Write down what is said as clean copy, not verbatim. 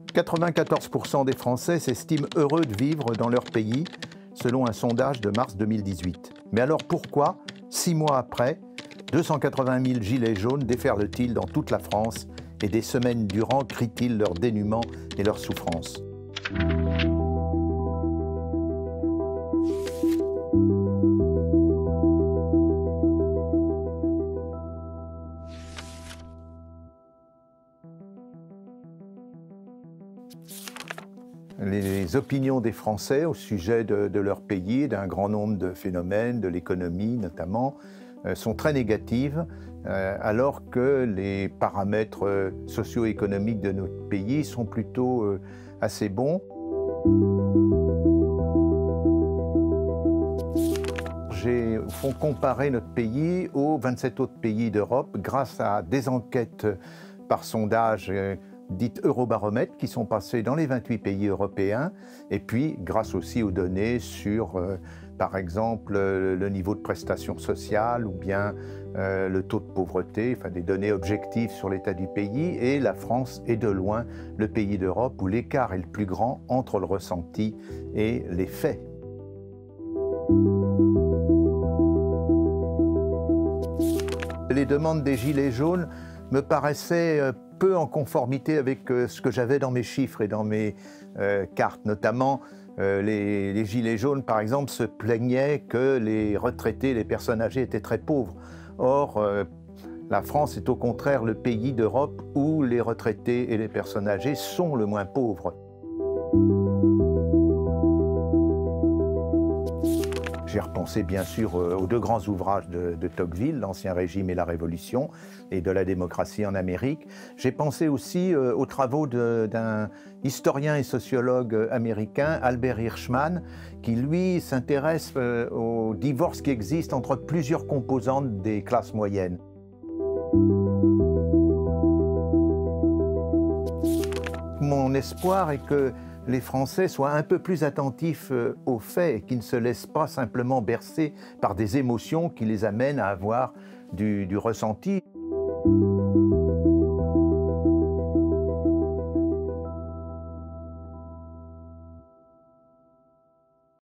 94% des Français s'estiment heureux de vivre dans leur pays, selon un sondage de mars 2018. Mais alors pourquoi, 6 mois après, 280 000 gilets jaunes déferlent-ils dans toute la France et des semaines durant crient-ils leur dénuement et leur souffrance? Les opinions des Français au sujet de leur pays, d'un grand nombre de phénomènes, de l'économie notamment, sont très négatives, alors que les paramètres socio-économiques de notre pays sont plutôt assez bons. J'ai au fond comparé notre pays aux 27 autres pays d'Europe grâce à des enquêtes par sondage dites Eurobaromètre, qui sont passées dans les 28 pays européens, et puis grâce aussi aux données sur, par exemple, le niveau de prestations sociales ou bien le taux de pauvreté, enfin des données objectives sur l'état du pays. Et la France est de loin le pays d'Europe où l'écart est le plus grand entre le ressenti et les faits. Les demandes des Gilets jaunes me paraissaient peu en conformité avec ce que j'avais dans mes chiffres et dans mes cartes. Notamment, les Gilets jaunes, par exemple, se plaignaient que les retraités, les personnes âgées étaient très pauvres. Or, la France est au contraire le pays d'Europe où les retraités et les personnes âgées sont le moins pauvres. J'ai repensé bien sûr aux deux grands ouvrages de Tocqueville, l'Ancien Régime et la Révolution, et de la démocratie en Amérique. J'ai pensé aussi aux travaux d'un historien et sociologue américain, Albert Hirschman, qui lui s'intéresse au divorce qui existe entre plusieurs composantes des classes moyennes. Mon espoir est que les Français soient un peu plus attentifs aux faits et qu'ils ne se laissent pas simplement bercer par des émotions qui les amènent à avoir du ressenti.